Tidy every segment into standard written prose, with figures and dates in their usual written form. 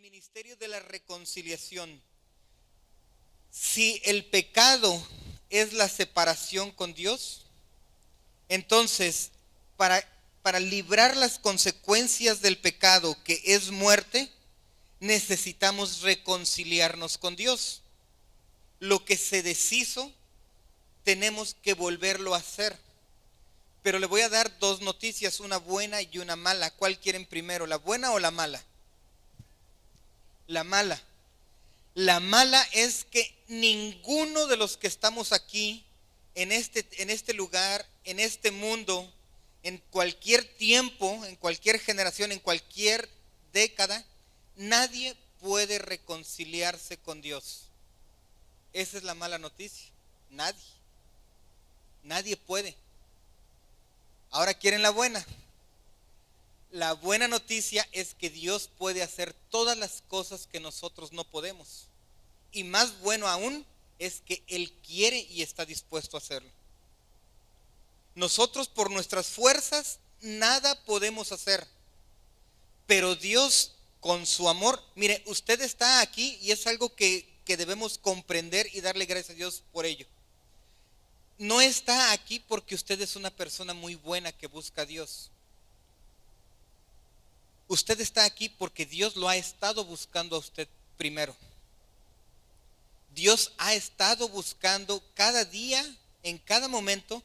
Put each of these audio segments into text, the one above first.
ministerio de la reconciliación. Si el pecado es la separación con Dios, entonces para librar las consecuencias del pecado, que es muerte, necesitamos reconciliarnos con Dios. Lo que se deshizo, tenemos que volverlo a hacer. Pero le voy a dar dos noticias, una buena y una mala. ¿Cuál quieren primero, la buena o la mala? La mala. La mala es que ninguno de los que estamos aquí, en este lugar, en este mundo, en cualquier tiempo, en cualquier generación, en cualquier década, nadie puede reconciliarse con Dios. Esa es la mala noticia. Nadie puede. Ahora quieren la buena. La buena noticia es que Dios puede hacer todas las cosas que nosotros no podemos. Y más bueno aún es que Él quiere y está dispuesto a hacerlo. Nosotros por nuestras fuerzas nada podemos hacer. Pero Dios con su amor, mire, usted está aquí y es algo que debemos comprender y darle gracias a Dios por ello. No está aquí porque usted es una persona muy buena que busca a Dios. Usted está aquí porque Dios lo ha estado buscando a usted primero. Dios ha estado buscando cada día, en cada momento,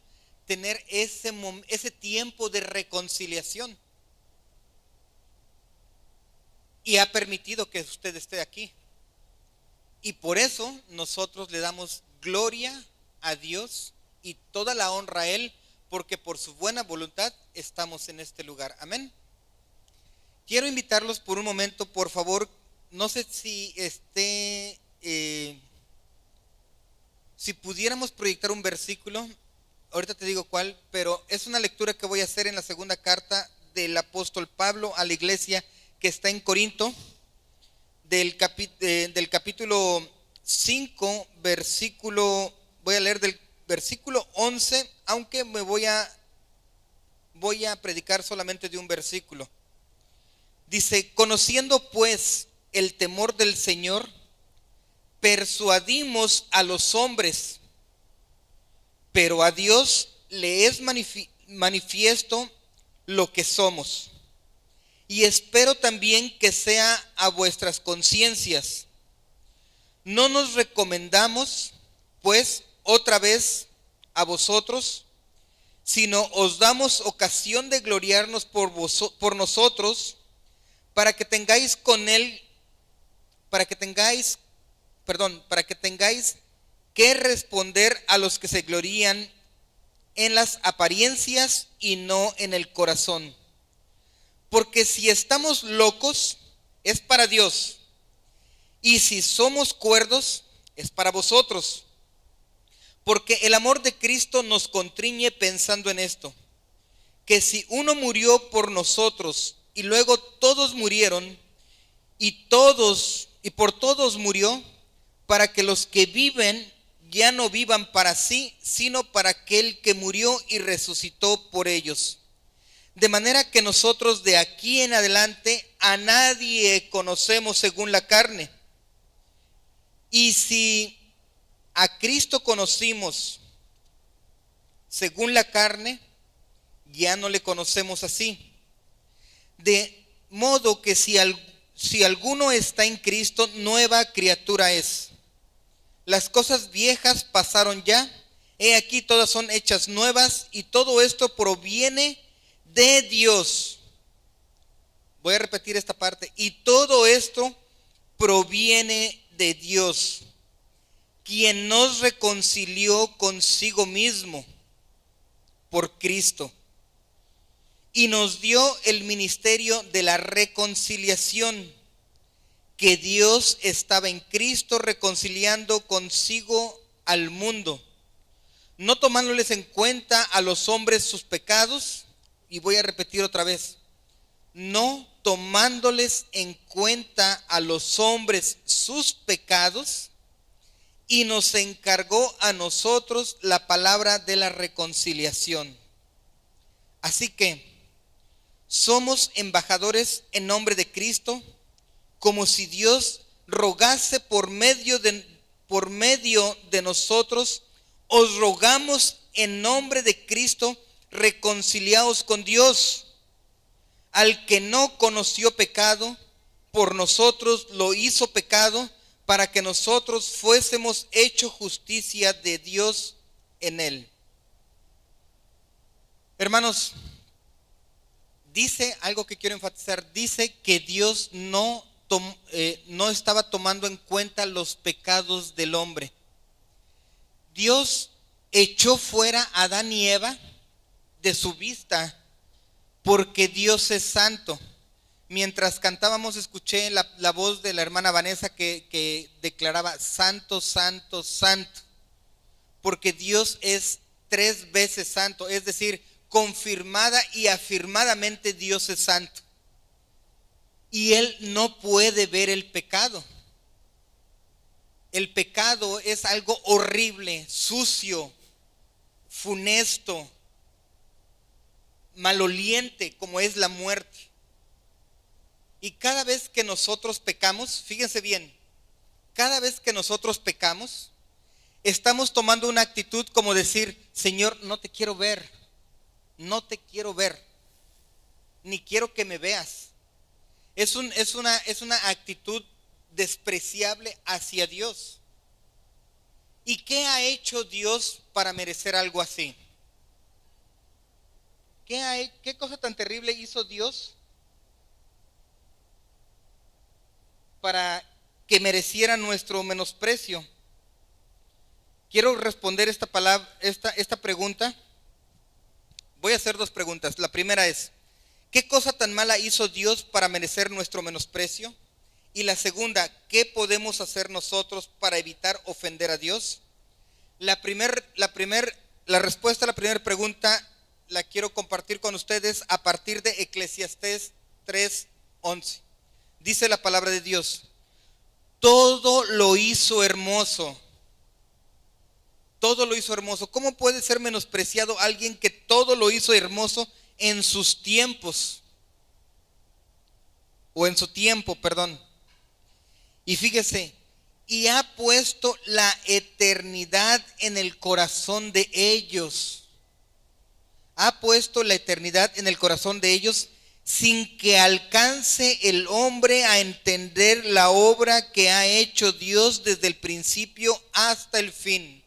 tener ese tiempo de reconciliación. Y ha permitido que usted esté aquí. Y por eso nosotros le damos gloria a Dios y toda la honra a Él, porque por su buena voluntad estamos en este lugar. Amén. Quiero invitarlos por un momento, por favor. No sé si si pudiéramos proyectar un versículo, ahorita te digo cuál, pero es una lectura que voy a hacer en la segunda carta del apóstol Pablo a la iglesia que está en Corinto, del capítulo 5, voy a leer del versículo 11, aunque voy a predicar solamente de un versículo. Dice: conociendo pues el temor del Señor, persuadimos a los hombres, pero a Dios le es manifiesto lo que somos. Y espero también que sea a vuestras conciencias. No nos recomendamos, pues, otra vez a vosotros, sino os damos ocasión de gloriarnos por nosotros, para que tengáis que responder a los que se glorían en las apariencias y no en el corazón. Porque si estamos locos, es para Dios, y si somos cuerdos, es para vosotros. Porque el amor de Cristo nos constriñe pensando en esto, que si uno murió por nosotros, y luego todos murieron, y por todos murió, para que los que viven ya no vivan para sí, sino para aquel que murió y resucitó por ellos. De manera que nosotros de aquí en adelante a nadie conocemos según la carne. Y si a Cristo conocimos según la carne, ya no le conocemos así. De modo que si alguno está en Cristo, nueva criatura es. Las cosas viejas pasaron ya, he aquí todas son hechas nuevas, y todo esto proviene de Dios. Voy a repetir esta parte. Y todo esto proviene de Dios, quien nos reconcilió consigo mismo por Cristo y nos dio el ministerio de la reconciliación, que Dios estaba en Cristo reconciliando consigo al mundo, no tomándoles en cuenta a los hombres sus pecados. Y voy a repetir otra vez: no tomándoles en cuenta a los hombres sus pecados, y nos encargó a nosotros la palabra de la reconciliación. Así que somos embajadores en nombre de Cristo, como si Dios rogase por medio de nosotros, os rogamos en nombre de Cristo, reconciliaos con Dios. Al que no conoció pecado, por nosotros lo hizo pecado, para que nosotros fuésemos hecho justicia de Dios en él. Hermanos, dice algo que quiero enfatizar, dice que Dios no estaba tomando en cuenta los pecados del hombre. Dios echó fuera a Adán y Eva de su vista porque Dios es santo. Mientras cantábamos escuché la voz de la hermana Vanessa que declaraba santo, santo, santo, porque Dios es 3 veces santo, es decir, confirmada y afirmadamente Dios es santo. Y Él no puede ver el pecado. El pecado es algo horrible, sucio, funesto, maloliente, como es la muerte. Y cada vez que nosotros pecamos, fíjense bien, cada vez que nosotros pecamos, estamos tomando una actitud como decir, Señor, no te quiero ver, no te quiero ver, ni quiero que me veas. Es una actitud despreciable hacia Dios. ¿Y qué ha hecho Dios para merecer algo así? ¿Qué cosa tan terrible hizo Dios para que mereciera nuestro menosprecio? Quiero responder esta pregunta. Voy a hacer 2 preguntas. La primera es, ¿qué cosa tan mala hizo Dios para merecer nuestro menosprecio? Y la segunda, ¿qué podemos hacer nosotros para evitar ofender a Dios? La respuesta a la primera pregunta la quiero compartir con ustedes a partir de Eclesiastés 3:11. Dice la palabra de Dios, todo lo hizo hermoso. Todo lo hizo hermoso. ¿Cómo puede ser menospreciado alguien que todo lo hizo hermoso en sus tiempos? O en su tiempo, perdón. Y fíjese, y ha puesto la eternidad en el corazón de ellos. Ha puesto la eternidad en el corazón de ellos sin que alcance el hombre a entender la obra que ha hecho Dios desde el principio hasta el fin.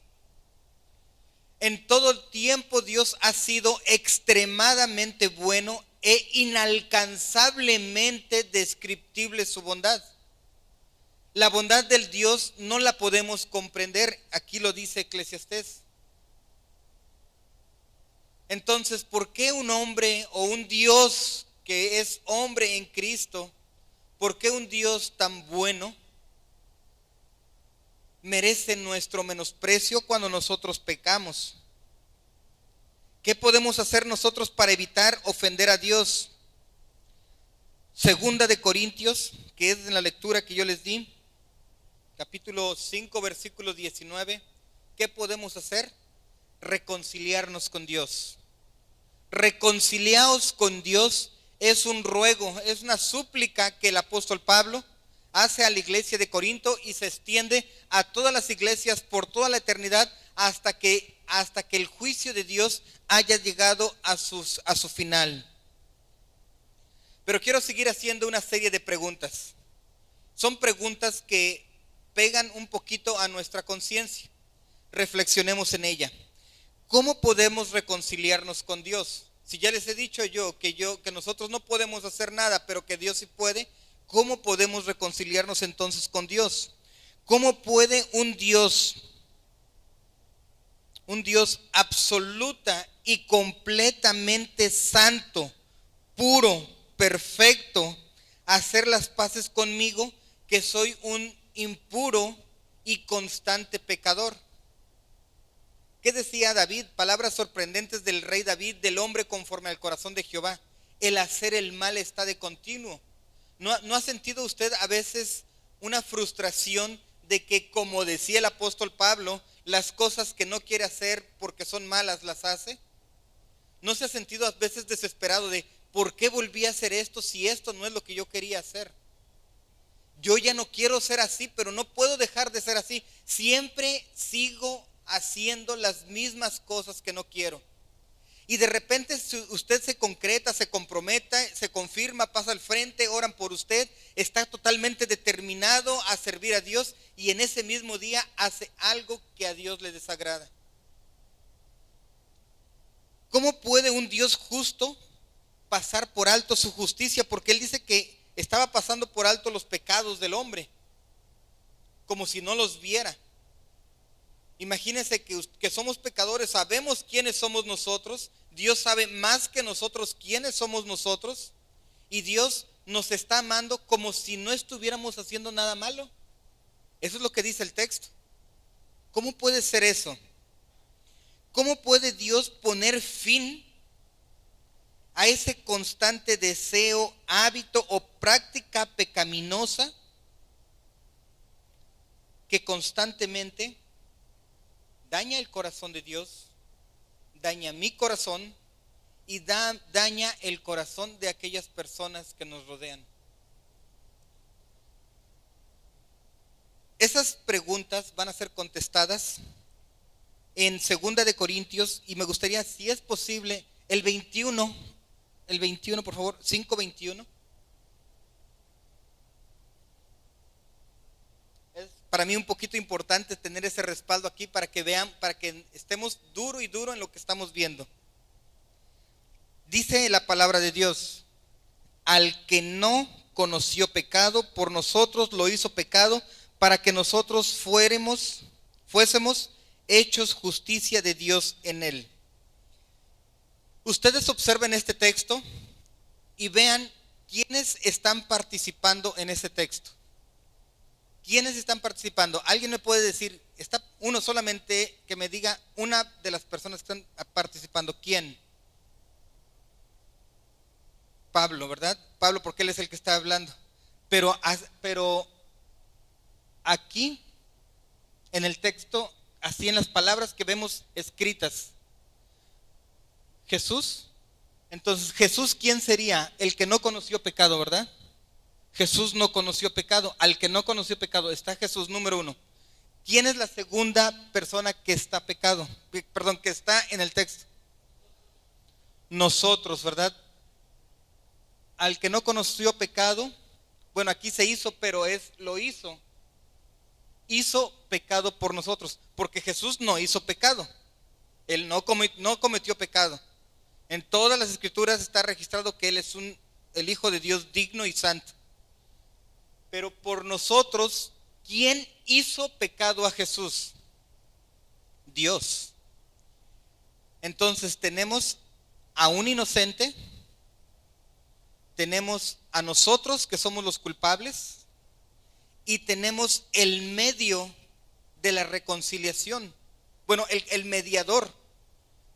En todo el tiempo Dios ha sido extremadamente bueno e inalcanzablemente descriptible su bondad. La bondad del Dios no la podemos comprender, aquí lo dice Eclesiastés. Entonces, ¿por qué un hombre o un Dios que es hombre en Cristo, por qué un Dios tan bueno merece nuestro menosprecio cuando nosotros pecamos? ¿Qué podemos hacer nosotros para evitar ofender a Dios? Segunda de Corintios, que es en la lectura que yo les di, capítulo 5, versículo 19. ¿Qué podemos hacer? Reconciliarnos con Dios. Reconciliaos con Dios es un ruego, es una súplica que el apóstol Pablo hace a la iglesia de Corinto y se extiende a todas las iglesias por toda la eternidad hasta que el juicio de Dios haya llegado a su final. Pero quiero seguir haciendo una serie de preguntas. Son preguntas que pegan un poquito a nuestra conciencia. Reflexionemos en ella. ¿Cómo podemos reconciliarnos con Dios? Si ya les he dicho que nosotros no podemos hacer nada, pero que Dios sí puede, ¿cómo podemos reconciliarnos entonces con Dios? ¿Cómo puede un Dios absoluta y completamente santo, puro, perfecto, hacer las paces conmigo, que soy un impuro y constante pecador? ¿Qué decía David? Palabras sorprendentes del rey David, del hombre conforme al corazón de Jehová. El hacer el mal está de continuo. ¿No ha sentido usted a veces una frustración de que, como decía el apóstol Pablo, las cosas que no quiere hacer porque son malas las hace? ¿No se ha sentido a veces desesperado de por qué volví a hacer esto si esto no es lo que yo quería hacer? yo ya no quiero ser así, pero no puedo dejar de ser así. Siempre sigo haciendo las mismas cosas que no quiero. Y de repente usted se concreta, se compromete, se confirma, pasa al frente, oran por usted, está totalmente determinado a servir a Dios y en ese mismo día hace algo que a Dios le desagrada. ¿Cómo puede un Dios justo pasar por alto su justicia? Porque Él dice que estaba pasando por alto los pecados del hombre, como si no los viera. Imagínense que somos pecadores, sabemos quiénes somos nosotros, Dios sabe más que nosotros quiénes somos nosotros, y Dios nos está amando como si no estuviéramos haciendo nada malo. Eso es lo que dice el texto. ¿Cómo puede ser eso? ¿Cómo puede Dios poner fin a ese constante deseo, hábito o práctica pecaminosa que constantemente daña el corazón de Dios, daña mi corazón y daña el corazón de aquellas personas que nos rodean? Esas preguntas van a ser contestadas en 2 de Corintios, y me gustaría, si es posible, el 21, por favor, 5:21. Es para mí un poquito importante tener ese respaldo aquí para que vean, para que estemos duro y duro en lo que estamos viendo. Dice la palabra de Dios: al que no conoció pecado, por nosotros lo hizo pecado, para que nosotros fuésemos hechos justicia de Dios en él. Ustedes observen este texto y vean quiénes están participando en ese texto. ¿Quiénes están participando? ¿Alguien me puede decir? Está uno solamente que me diga una de las personas que están participando. ¿Quién? Pablo, ¿verdad? Pablo, porque él es el que está hablando. Pero aquí, en el texto, así en las palabras que vemos escritas, Jesús. Entonces, Jesús, ¿quién sería? El que no conoció pecado, ¿verdad? Jesús no conoció pecado. Al que no conoció pecado está Jesús, número uno. ¿Quién es la segunda persona que está que está en el texto? Nosotros, ¿verdad? Al que no conoció pecado, bueno, aquí se hizo, pero hizo pecado por nosotros, porque Jesús no hizo pecado. Él no cometió pecado. En todas las escrituras está registrado que Él es el Hijo de Dios digno y santo. Pero por nosotros, ¿quién hizo pecado a Jesús? Dios. Entonces tenemos a un inocente, tenemos a nosotros que somos los culpables, y tenemos el medio de la reconciliación. Bueno, el mediador,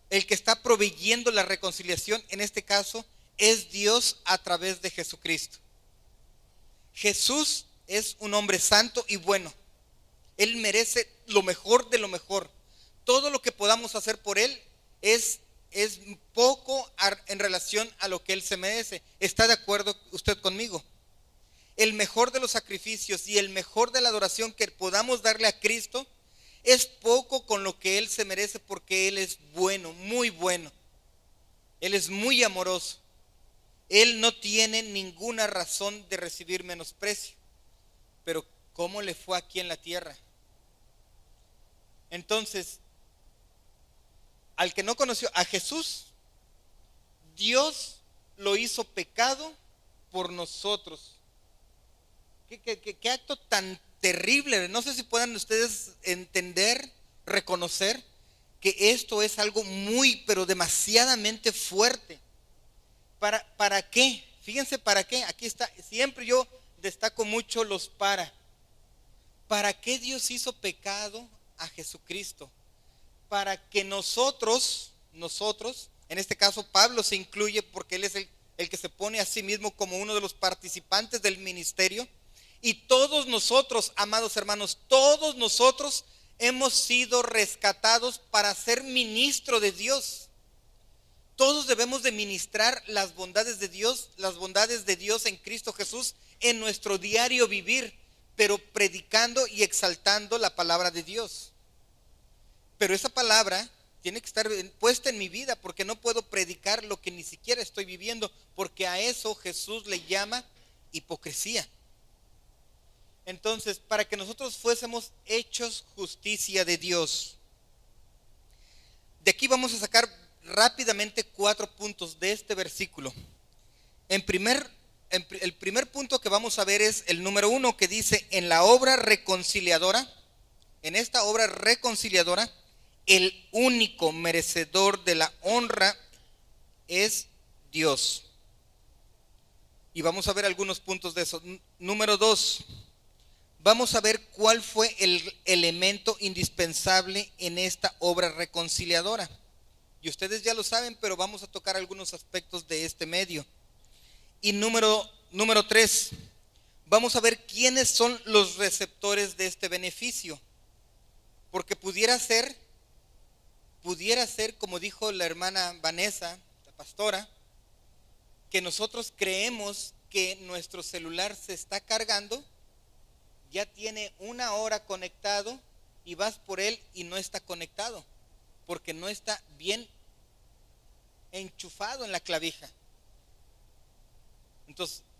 el que está proveyendo la reconciliación, en este caso, es Dios a través de Jesucristo. Jesús es un hombre santo y bueno. Él merece lo mejor de lo mejor. Todo lo que podamos hacer por Él es poco en relación a lo que Él se merece. ¿Está de acuerdo usted conmigo? El mejor de los sacrificios y el mejor de la adoración que podamos darle a Cristo es poco con lo que Él se merece, porque Él es bueno, muy bueno. Él es muy amoroso. Él no tiene ninguna razón de recibir menosprecio. Pero ¿cómo le fue aquí en la tierra? Entonces, al que no conoció a Jesús, Dios lo hizo pecado por nosotros. ¿Qué acto tan terrible? No sé si puedan ustedes entender, reconocer que esto es algo muy, pero demasiadamente fuerte. ¿Para qué? Fíjense para qué. Aquí está, siempre yo destaco mucho los para. ¿Para qué Dios hizo pecado a Jesucristo? Para que nosotros, en este caso Pablo se incluye porque él es el que se pone a sí mismo como uno de los participantes del ministerio. Y todos nosotros, amados hermanos, todos nosotros hemos sido rescatados para ser ministro de Dios. Todos debemos de ministrar las bondades de Dios en Cristo Jesús en nuestro diario vivir. pero predicando y exaltando la palabra de Dios. Pero esa palabra tiene que estar puesta en mi vida, porque no puedo predicar lo que ni siquiera estoy viviendo, porque a eso Jesús le llama hipocresía. Entonces, para que nosotros fuésemos hechos justicia de Dios, de aquí vamos a sacar rápidamente 4 puntos de este versículo. El primer punto que vamos a ver es el número 1, que dice: en la obra reconciliadora, en esta obra reconciliadora, el único merecedor de la honra es Dios. Y vamos a ver algunos puntos de eso. Número 2, vamos a ver cuál fue el elemento indispensable en esta obra reconciliadora. Y ustedes ya lo saben, pero vamos a tocar algunos aspectos de este medio. Y número 3, vamos a ver quiénes son los receptores de este beneficio. Porque pudiera ser, como dijo la hermana Vanessa, la pastora, que nosotros creemos que nuestro celular se está cargando, ya tiene 1 hora conectado y vas por él y no está conectado, porque no está bien enchufado en la clavija.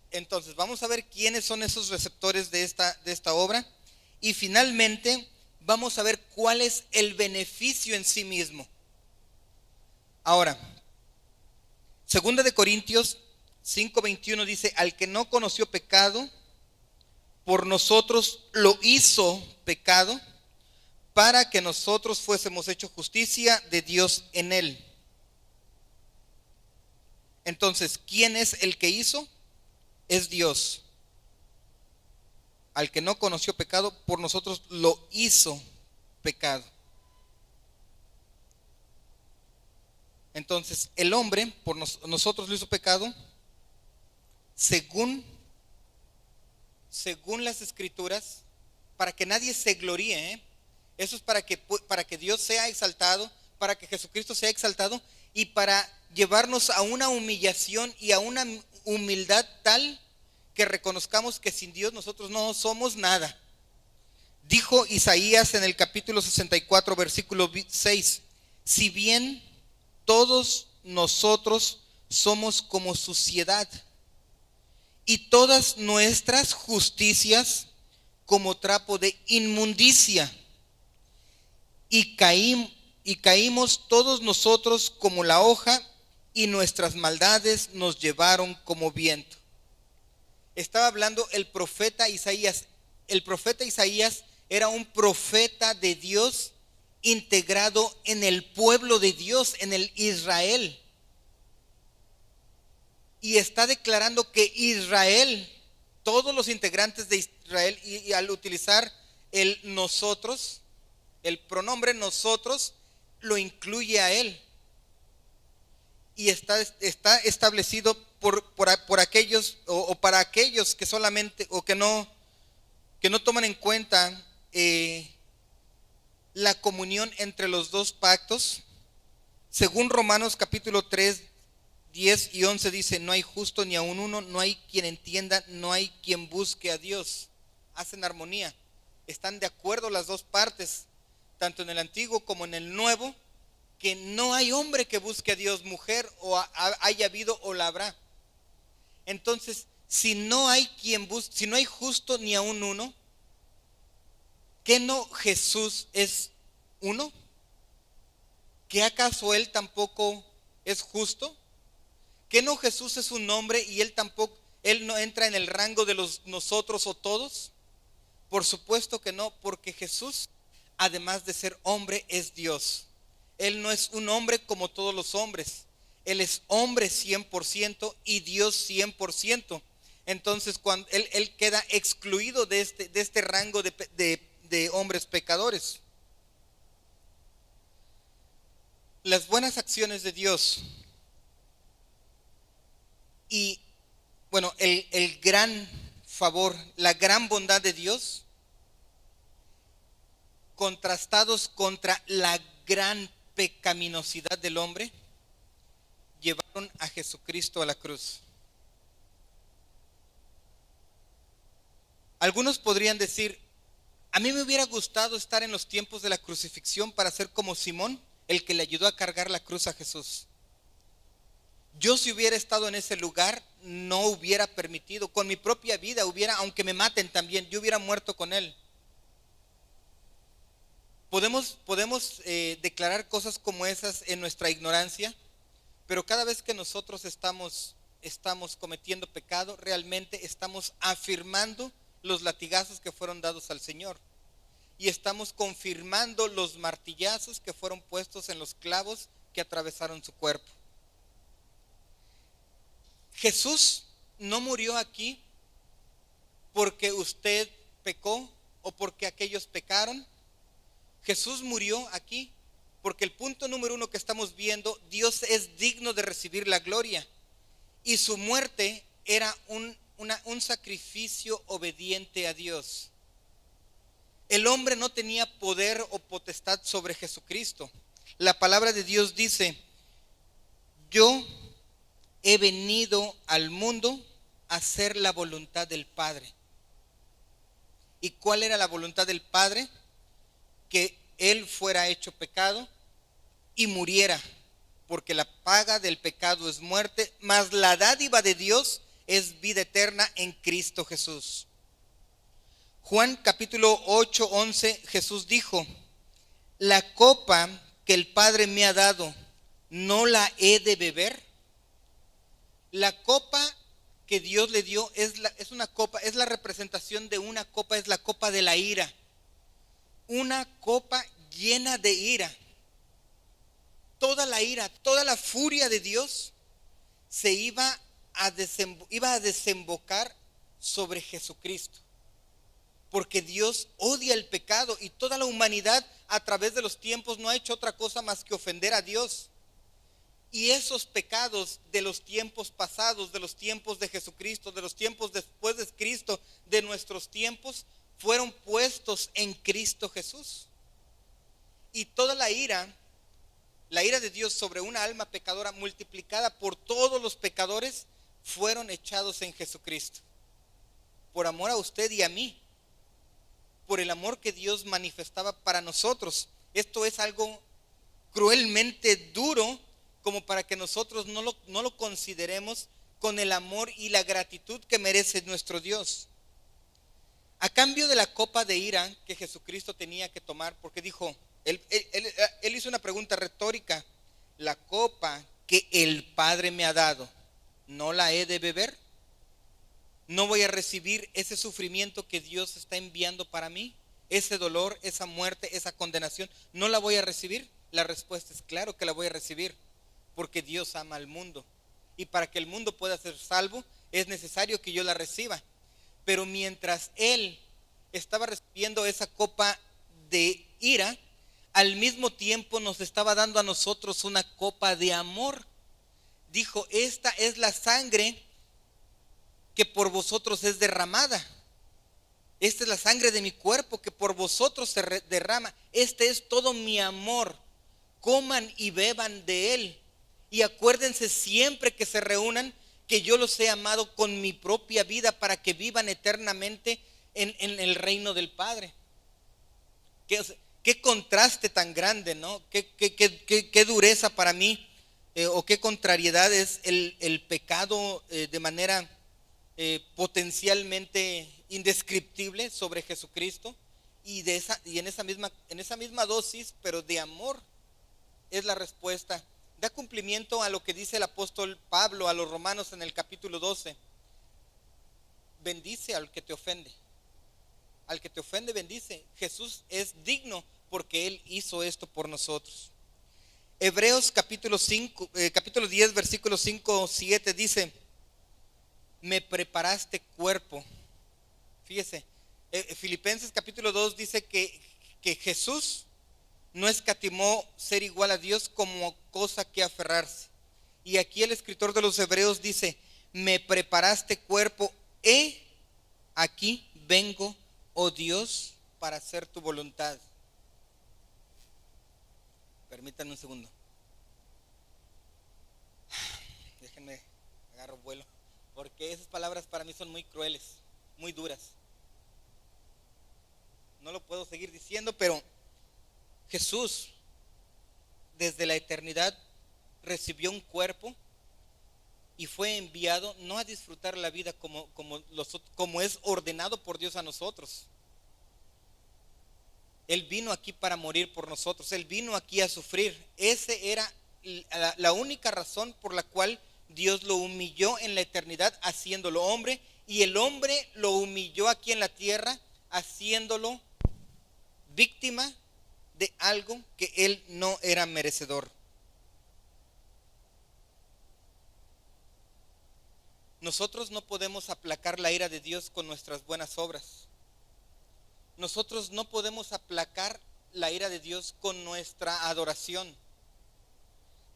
Entonces vamos a ver quiénes son esos receptores de esta obra, y finalmente vamos a ver cuál es el beneficio en sí mismo. Ahora, 2 de Corintios 5:21 dice: al que no conoció pecado, por nosotros lo hizo pecado, para que nosotros fuésemos hechos justicia de Dios en él. Entonces, ¿quién es el que hizo? Es Dios. Al que no conoció pecado, por nosotros lo hizo pecado. Entonces, el hombre por nosotros lo hizo pecado según las escrituras, para que nadie se gloríe, Eso es para que Dios sea exaltado, para que Jesucristo sea exaltado, y para llevarnos a una humillación y a una humildad tal que reconozcamos que sin Dios nosotros no somos nada. Dijo Isaías en el capítulo 64, versículo 6: si bien todos nosotros somos como suciedad, y todas nuestras justicias como trapo de inmundicia, y caímos todos nosotros como la hoja, y nuestras maldades nos llevaron como viento. Estaba hablando el profeta Isaías. El profeta Isaías era un profeta de Dios integrado en el pueblo de Dios, en el Israel. Y está declarando que Israel, todos los integrantes de Israel, y al utilizar el nosotros, el pronombre nosotros, lo incluye a él. Y está establecido por aquellos, o para aquellos que solamente, o que no toman en cuenta la comunión entre los dos pactos. Según Romanos capítulo 3, 10 y 11 dice: no hay justo ni aun uno, no hay quien entienda, no hay quien busque a Dios. Hacen armonía, están de acuerdo las dos partes, tanto en el Antiguo como en el Nuevo, que no hay hombre que busque a Dios, mujer o haya habido o la habrá. Entonces, si no hay quien busque, si no hay justo ni aun uno, ¿qué no Jesús es uno? ¿Qué acaso él tampoco es justo? ¿Qué no Jesús es un hombre y él no entra en el rango de los nosotros o todos? Por supuesto que no, porque Jesús, además de ser hombre, es Dios. Él no es un hombre como todos los hombres. Él es hombre 100% y Dios 100%. Entonces, cuando él queda excluido de este rango de hombres pecadores. Las buenas acciones de Dios y, bueno, el gran favor, la gran bondad de Dios, contrastados contra la gran pecaminosidad del hombre, llevaron a Jesucristo a la cruz. Algunos podrían decir, a mí me hubiera gustado estar en los tiempos de la crucifixión para ser como Simón, el que le ayudó a cargar la cruz a Jesús. Yo, si hubiera estado en ese lugar, no hubiera permitido, con mi propia vida hubiera, aunque me maten también, yo hubiera muerto con él. Podemos declarar cosas como esas en nuestra ignorancia, pero cada vez que nosotros estamos cometiendo pecado, realmente estamos afirmando los latigazos que fueron dados al Señor. Y estamos confirmando los martillazos que fueron puestos en los clavos que atravesaron su cuerpo. Jesús no murió aquí porque usted pecó o porque aquellos pecaron. Jesús murió aquí porque el punto número 1 que estamos viendo, Dios es digno de recibir la gloria. Y su muerte era un sacrificio obediente a Dios. El hombre no tenía poder o potestad sobre Jesucristo. La palabra de Dios dice, yo he venido al mundo a hacer la voluntad del Padre. ¿Y cuál era la voluntad del Padre? Que Él fuera hecho pecado y muriera, porque la paga del pecado es muerte, mas la dádiva de Dios es vida eterna en Cristo Jesús. Juan capítulo 8, 11, Jesús dijo, la copa que el Padre me ha dado, ¿no la he de beber? La copa que Dios le dio es una copa, es la representación de una copa, es la copa de la ira. Una copa llena de ira. Toda la ira, toda la furia de Dios se iba a desembocar sobre Jesucristo. Porque Dios odia el pecado y toda la humanidad a través de los tiempos no ha hecho otra cosa más que ofender a Dios. Y esos pecados de los tiempos pasados, de los tiempos de Jesucristo, de los tiempos después de Cristo, de nuestros tiempos, fueron puestos en Cristo Jesús. Y toda la ira de Dios sobre una alma pecadora multiplicada por todos los pecadores, fueron echados en Jesucristo. Por amor a usted y a mí. Por el amor que Dios manifestaba para nosotros. Esto es algo cruelmente duro como para que nosotros no lo consideremos con el amor y la gratitud que merece nuestro Dios. A cambio de la copa de ira que Jesucristo tenía que tomar, porque dijo, él hizo una pregunta retórica, la copa que el Padre me ha dado, ¿no la he de beber? ¿No voy a recibir ese sufrimiento que Dios está enviando para mí? Ese dolor, esa muerte, esa condenación, ¿no la voy a recibir? La respuesta es claro que la voy a recibir, porque Dios ama al mundo. Y para que el mundo pueda ser salvo, es necesario que yo la reciba. Pero mientras Él estaba recibiendo esa copa de ira, al mismo tiempo nos estaba dando a nosotros una copa de amor. Dijo, esta es la sangre que por vosotros es derramada. Esta es la sangre de mi cuerpo que por vosotros se derrama. Este es todo mi amor. Coman y beban de él. Y acuérdense siempre que se reúnan que yo los he amado con mi propia vida para que vivan eternamente en el reino del Padre. Qué contraste tan grande, ¿no? Qué dureza para mí, o qué contrariedad es el pecado de manera potencialmente indescriptible sobre Jesucristo, y en esa misma dosis, pero de amor, es la respuesta. Da cumplimiento a lo que dice el apóstol Pablo a los romanos en el capítulo 12. Bendice al que te ofende. Al que te ofende, bendice. Jesús es digno porque Él hizo esto por nosotros. Hebreos capítulo 10, versículos 5, 7 dice, me preparaste cuerpo. Fíjese, Filipenses capítulo 2 dice que Jesús no escatimó ser igual a Dios como cosa que aferrarse. Y aquí el escritor de los Hebreos dice, me preparaste cuerpo, aquí vengo, oh Dios, para hacer tu voluntad. Permítanme un segundo. Déjenme, agarro vuelo, porque esas palabras para mí son muy crueles, muy duras. puedo seguir diciendo, pero Jesús desde la eternidad recibió un cuerpo y fue enviado no a disfrutar la vida como es ordenado por Dios a nosotros. Él vino aquí para morir por nosotros, Él vino aquí a sufrir. Esa era la única razón por la cual Dios lo humilló en la eternidad haciéndolo hombre, y el hombre lo humilló aquí en la tierra haciéndolo víctima de algo que él no era merecedor. Nosotros no podemos aplacar la ira de Dios con nuestras buenas obras. Nosotros no podemos aplacar la ira de Dios con nuestra adoración,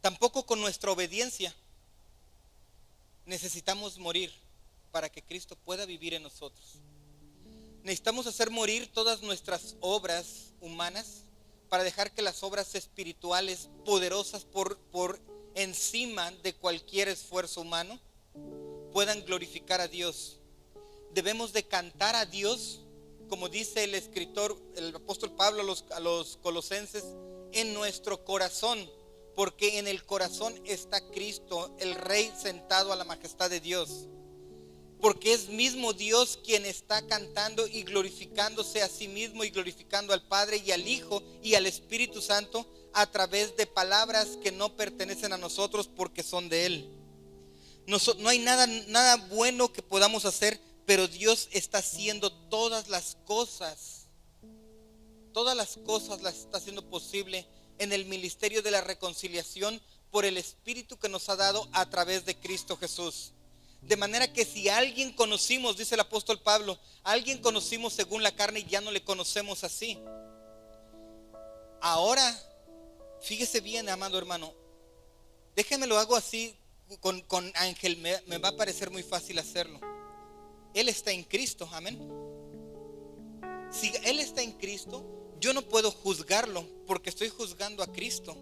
tampoco con nuestra obediencia. Necesitamos morir para que Cristo pueda vivir en nosotros. Necesitamos hacer morir todas nuestras obras humanas para dejar que las obras espirituales poderosas por encima de cualquier esfuerzo humano puedan glorificar a Dios. Debemos de cantar a Dios, como dice el escritor, el apóstol Pablo a los colosenses, en nuestro corazón, porque en el corazón está Cristo, el Rey sentado a la majestad de Dios. Porque es mismo Dios quien está cantando y glorificándose a sí mismo y glorificando al Padre y al Hijo y al Espíritu Santo a través de palabras que no pertenecen a nosotros porque son de Él. No hay nada bueno que podamos hacer, pero Dios está haciendo todas las cosas las está haciendo posible en el ministerio de la reconciliación por el Espíritu que nos ha dado a través de Cristo Jesús. De manera que si a alguien conocimos, dice el apóstol Pablo, a alguien conocimos según la carne y ya no le conocemos así. Ahora, fíjese bien, amado hermano, déjeme lo hago así con Ángel, me va a parecer muy fácil hacerlo. Él está en Cristo, amén. Si Él está en Cristo, yo no puedo juzgarlo porque estoy juzgando a Cristo.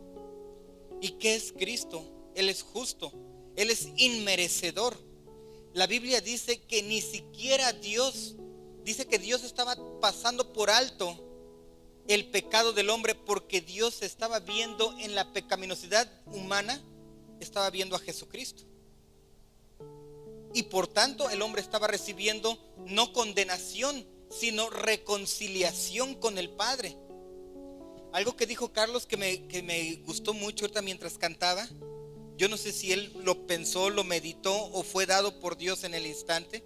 ¿Y qué es Cristo? Él es justo, Él es inmerecedor. La Biblia dice que ni siquiera Dios, dice que Dios estaba pasando por alto el pecado del hombre porque Dios estaba viendo en la pecaminosidad humana, estaba viendo a Jesucristo. Y por tanto el hombre estaba recibiendo no condenación, sino reconciliación con el Padre. Algo que dijo Carlos que me gustó mucho ahorita mientras cantaba. Yo no sé si él lo pensó, lo meditó o fue dado por Dios en el instante,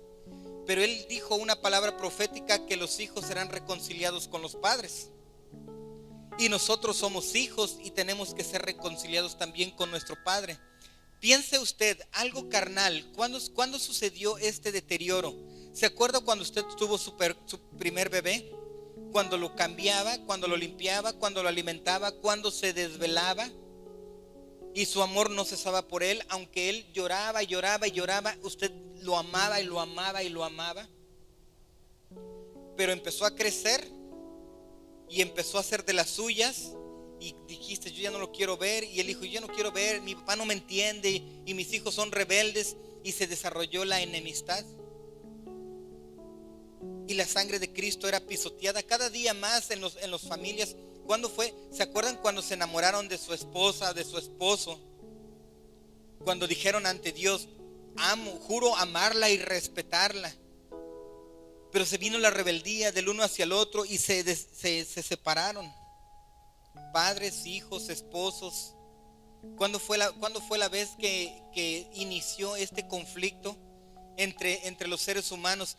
pero él dijo una palabra profética que los hijos serán reconciliados con los padres. Y nosotros somos hijos y tenemos que ser reconciliados también con nuestro Padre. Piense usted, algo carnal, ¿cuándo sucedió este deterioro? ¿Se acuerda cuando usted tuvo su primer bebé? Cuando lo cambiaba, cuando lo limpiaba, cuando lo alimentaba, cuando se desvelaba y su amor no cesaba por él, aunque él lloraba y lloraba y lloraba, usted lo amaba y lo amaba y lo amaba. Pero empezó a crecer y empezó a hacer de las suyas. Y dijiste, yo ya no lo quiero ver. Y él dijo, yo no quiero ver, mi papá no me entiende y mis hijos son rebeldes. Y se desarrolló la enemistad. Y la sangre de Cristo era pisoteada cada día más en las familias. ¿Cuándo fue? ¿Se acuerdan cuando se enamoraron de su esposa, de su esposo? Cuando dijeron ante Dios, juro amarla y respetarla. Pero se vino la rebeldía del uno hacia el otro y se separaron. Padres, hijos, esposos. ¿Cuándo fue la vez que inició este conflicto entre los seres humanos?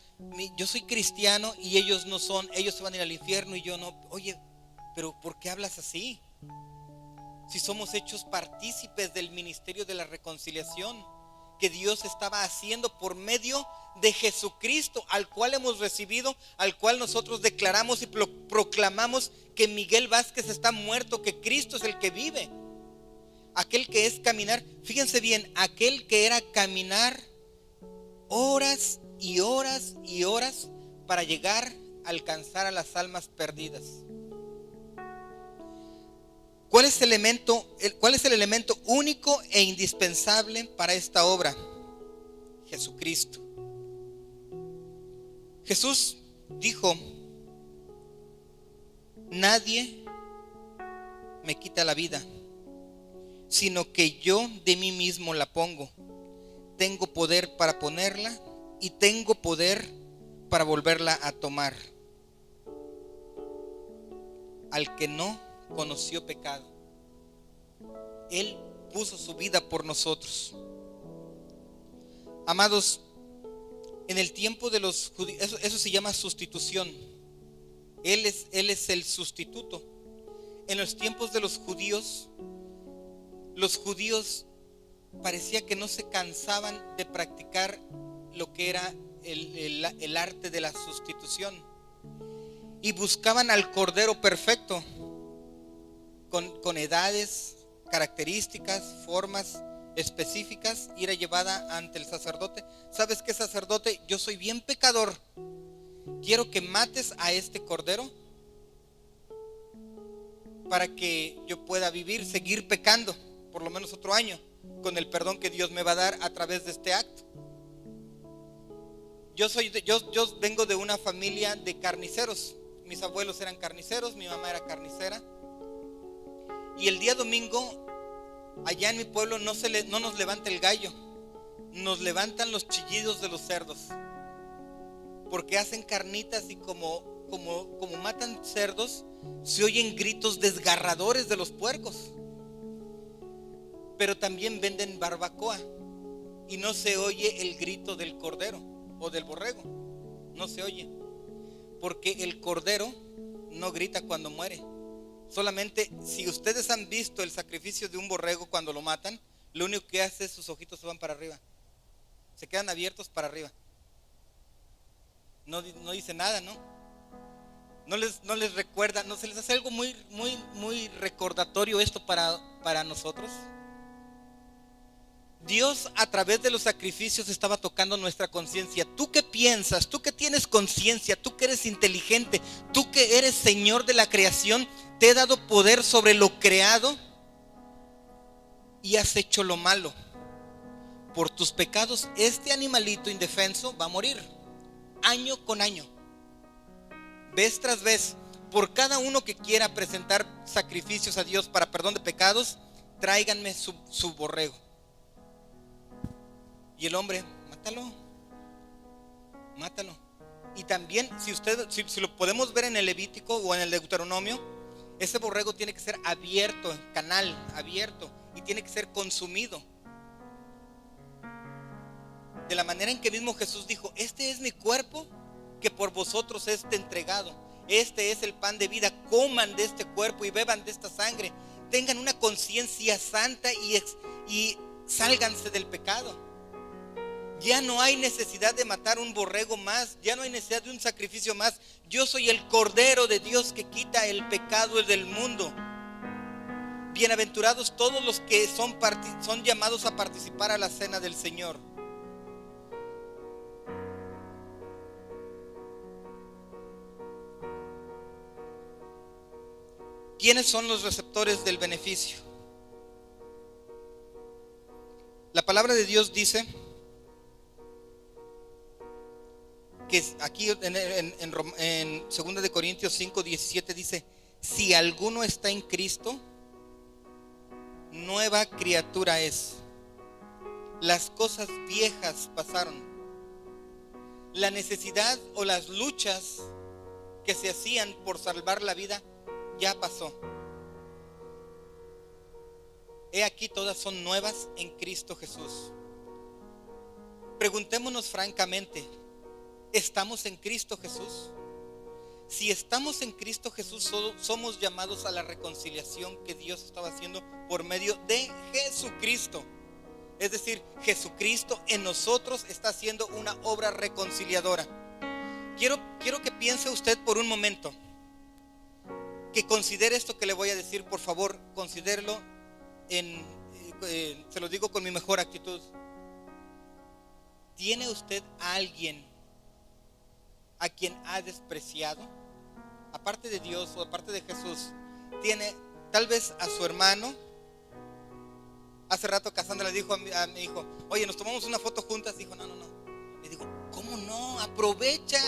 Yo soy cristiano y ellos no son, ellos se van a ir al infierno y yo no. Oye, pero ¿por qué hablas así? Si somos hechos partícipes del ministerio de la reconciliación que Dios estaba haciendo por medio de Jesucristo, al cual hemos recibido, al cual nosotros declaramos y proclamamos que Miguel Vázquez está muerto, que Cristo es el que vive. Aquel que es caminar, fíjense bien, aquel que era caminar horas y horas y horas para llegar a alcanzar a las almas perdidas. ¿Cuál es el elemento único e indispensable para esta obra? Jesucristo. Jesús dijo nadie me quita la vida, sino que yo de mí mismo la pongo. Tengo poder para ponerla y tengo poder para volverla a tomar. Al que no conoció pecado, Él puso su vida por nosotros. Amados, en el tiempo de los judíos, eso se llama sustitución. Él es el sustituto. En los tiempos de los judíos parecía que no se cansaban de practicar lo que era el arte de la sustitución, y buscaban al Cordero perfecto, con edades, características, formas específicas, y era llevada ante el sacerdote. ¿Sabes qué, sacerdote? Yo soy bien pecador, quiero que mates a este Cordero para que yo pueda seguir pecando por lo menos otro año, con el perdón que Dios me va a dar a través de este acto. Yo vengo de una familia de carniceros. Mis abuelos eran carniceros, mi mamá era carnicera. Y el día domingo, allá en mi pueblo, no nos levanta el gallo, nos levantan los chillidos de los cerdos, porque hacen carnitas, y como matan cerdos, se oyen gritos desgarradores de los puercos. Pero también venden barbacoa y no se oye el grito del cordero o del borrego. No se oye, porque el cordero no grita cuando muere. Solamente, si ustedes han visto el sacrificio de un borrego cuando lo matan, lo único que hace es sus ojitos se van para arriba, se quedan abiertos para arriba. No dice nada, ¿no? No les recuerda, no se les hace algo muy, muy, muy recordatorio esto para nosotros. Dios, a través de los sacrificios, estaba tocando nuestra conciencia. ¿Tú qué piensas? ¿Tú que tienes conciencia? ¿Tú que eres inteligente? ¿Tú que eres Señor de la creación? Te he dado poder sobre lo creado y has hecho lo malo. Por tus pecados, este animalito indefenso va a morir año con año, vez tras vez. Por cada uno que quiera presentar sacrificios a Dios para perdón de pecados, tráiganme su borrego. Y el hombre, mátalo. Y también, si lo podemos ver en el Levítico o en el Deuteronomio, ese borrego tiene que ser abierto, canal abierto, y tiene que ser consumido. De la manera en que mismo Jesús dijo: este es mi cuerpo que por vosotros es entregado. Este es el pan de vida. Coman de este cuerpo y beban de esta sangre. Tengan una conciencia santa y sálganse del pecado. Ya no hay necesidad de matar un borrego más, ya no hay necesidad de un sacrificio más. Yo soy el Cordero de Dios que quita el pecado del mundo. Bienaventurados todos los que son llamados a participar a la cena del Señor. ¿Quiénes son los receptores del beneficio? La palabra de Dios dice que aquí en 2 de Corintios 5:17 dice: si alguno está en Cristo, nueva criatura es. Las cosas viejas pasaron. La necesidad o las luchas que se hacían por salvar la vida ya pasó. He aquí, todas son nuevas en Cristo Jesús. Preguntémonos francamente: ¿estamos en Cristo Jesús? Si estamos en Cristo Jesús, somos llamados a la reconciliación que Dios estaba haciendo por medio de Jesucristo. Es decir, Jesucristo en nosotros está haciendo una obra reconciliadora. Quiero que piense usted por un momento, que considere esto que le voy a decir. Por favor, considérelo. Se lo digo con mi mejor actitud. ¿Tiene usted a alguien a quien ha despreciado? Aparte de Dios o aparte de Jesús, tiene tal vez a su hermano. Hace rato Cassandra le dijo a mi hijo: oye, ¿nos tomamos una foto juntas? Dijo: no. Le digo: ¿cómo no? Aprovecha,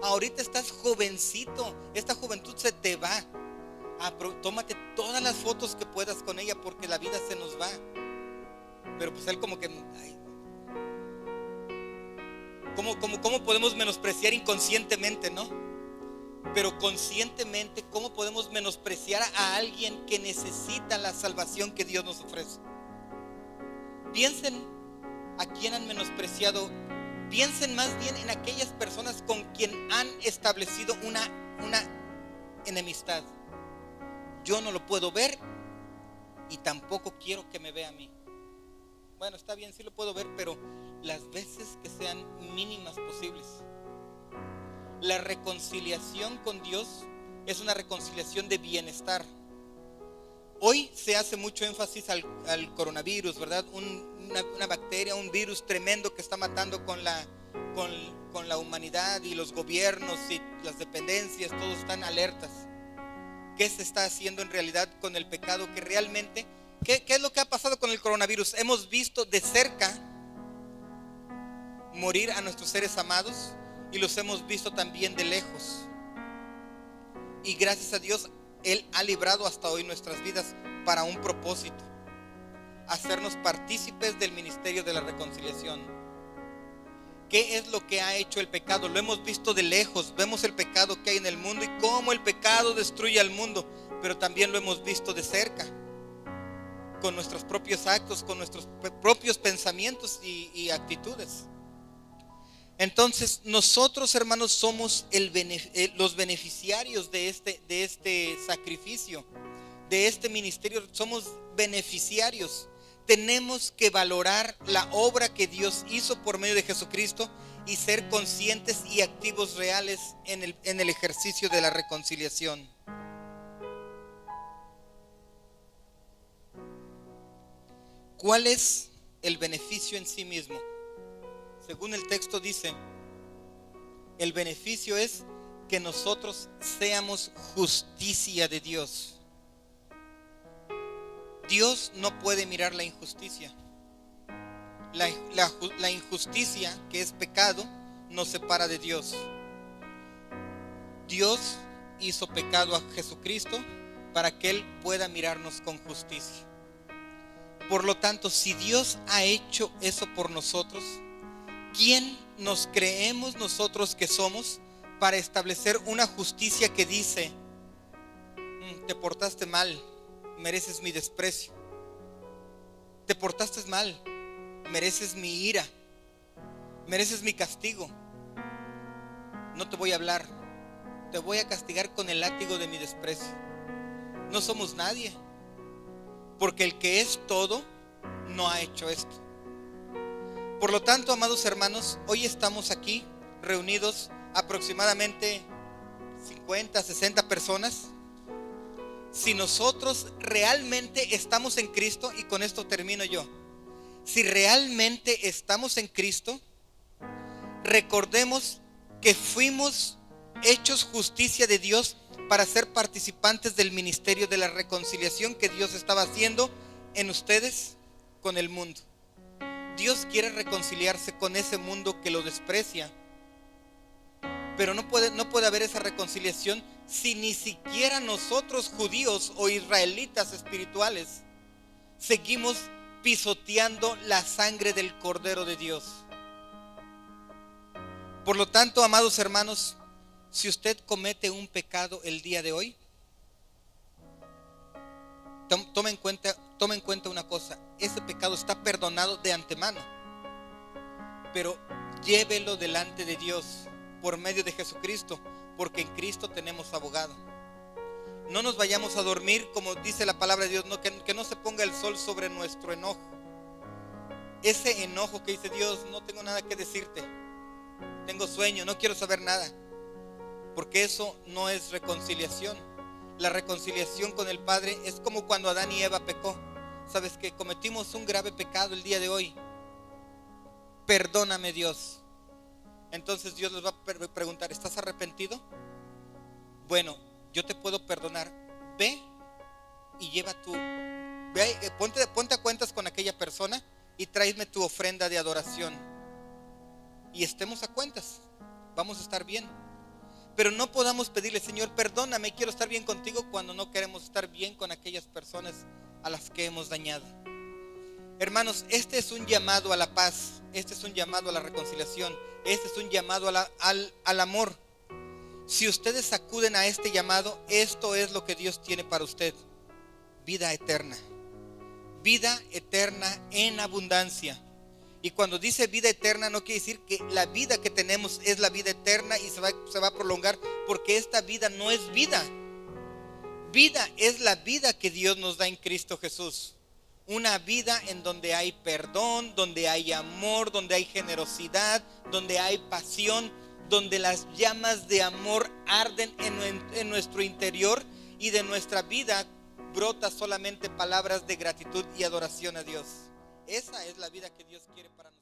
ahorita estás jovencito, esta juventud se te va. Tómate todas las fotos que puedas con ella porque la vida se nos va. Pero pues él como que, ay, ¿cómo podemos menospreciar inconscientemente, no? Pero conscientemente, ¿cómo podemos menospreciar a alguien que necesita la salvación que Dios nos ofrece? Piensen a quién han menospreciado. Piensen más bien en aquellas personas con quien han establecido una enemistad. Yo no lo puedo ver y tampoco quiero que me vea a mí. Bueno, está bien, sí lo puedo ver, pero las veces que sean mínimas posibles. La reconciliación con Dios es una reconciliación de bienestar. Hoy se hace mucho énfasis al coronavirus, ¿verdad? Una bacteria, un virus tremendo que está matando con la humanidad, y los gobiernos y las dependencias, todos están alertas. ¿Qué se está haciendo en realidad con el pecado? Que realmente, ¿qué es lo que ha pasado con el coronavirus? Hemos visto de cerca morir a nuestros seres amados y los hemos visto también de lejos. Y gracias a Dios, Él ha librado hasta hoy nuestras vidas para un propósito: hacernos partícipes del ministerio de la reconciliación. ¿Qué es lo que ha hecho el pecado? Lo hemos visto de lejos, vemos el pecado que hay en el mundo y cómo el pecado destruye al mundo, pero también lo hemos visto de cerca, con nuestros propios actos, con nuestros propios pensamientos y actitudes. Entonces nosotros, hermanos, somos los beneficiarios de este sacrificio, de este ministerio. Somos beneficiarios. Tenemos que valorar la obra que Dios hizo por medio de Jesucristo y ser conscientes y activos reales en el ejercicio de la reconciliación. ¿Cuál es el beneficio en sí mismo? Según el texto dice, el beneficio es que nosotros seamos justicia de Dios. Dios no puede mirar la injusticia. La injusticia, que es pecado, nos separa de Dios. Dios hizo pecado a Jesucristo para que Él pueda mirarnos con justicia. Por lo tanto, si Dios ha hecho eso por nosotros, ¿quién nos creemos nosotros que somos para establecer una justicia que dice: te portaste mal, mereces mi desprecio; te portaste mal, mereces mi ira, mereces mi castigo; no te voy a hablar, te voy a castigar con el látigo de mi desprecio? No somos nadie, porque el que es todo no ha hecho esto. Por lo tanto, amados hermanos, hoy estamos aquí reunidos aproximadamente 50, 60 personas. Si nosotros realmente estamos en Cristo, y con esto termino yo, si realmente estamos en Cristo, recordemos que fuimos hechos justicia de Dios para ser participantes del ministerio de la reconciliación que Dios estaba haciendo en ustedes con el mundo. Dios quiere reconciliarse con ese mundo que lo desprecia, pero no puede haber esa reconciliación si ni siquiera nosotros, judíos o israelitas espirituales, seguimos pisoteando la sangre del Cordero de Dios. Por lo tanto, amados hermanos, si usted comete un pecado el día de hoy, tome en cuenta una cosa: ese pecado está perdonado de antemano, pero llévelo delante de Dios por medio de Jesucristo, porque en Cristo tenemos abogado. No nos vayamos a dormir, como dice la palabra de Dios, que no se ponga el sol sobre nuestro enojo. Ese enojo que dice Dios: no tengo nada que decirte, tengo sueño, no quiero saber nada, porque eso no es reconciliación. La reconciliación con el Padre es como cuando Adán y Eva pecó. Sabes que cometimos un grave pecado el día de hoy, perdóname, Dios. Entonces Dios les va a preguntar: ¿estás arrepentido? Bueno, yo te puedo perdonar. Ve y ponte a cuentas con aquella persona y tráeme tu ofrenda de adoración, y estemos a cuentas, vamos a estar bien. pero no podamos pedirle, Señor, perdóname, quiero estar bien contigo, cuando no queremos estar bien con aquellas personas a las que hemos dañado. Hermanos, este es un llamado a la paz, este es un llamado a la reconciliación, este es un llamado al amor. Si ustedes acuden a este llamado, esto es lo que Dios tiene para usted: vida eterna en abundancia. Y cuando dice vida eterna, no quiere decir que la vida que tenemos es la vida eterna y se va a prolongar, porque esta vida no es vida. Vida es la vida que Dios nos da en Cristo Jesús. Una vida en donde hay perdón, donde hay amor, donde hay generosidad, donde hay pasión, donde las llamas de amor arden en nuestro interior, y de nuestra vida brota solamente palabras de gratitud y adoración a Dios. Esa es la vida que Dios quiere para nosotros.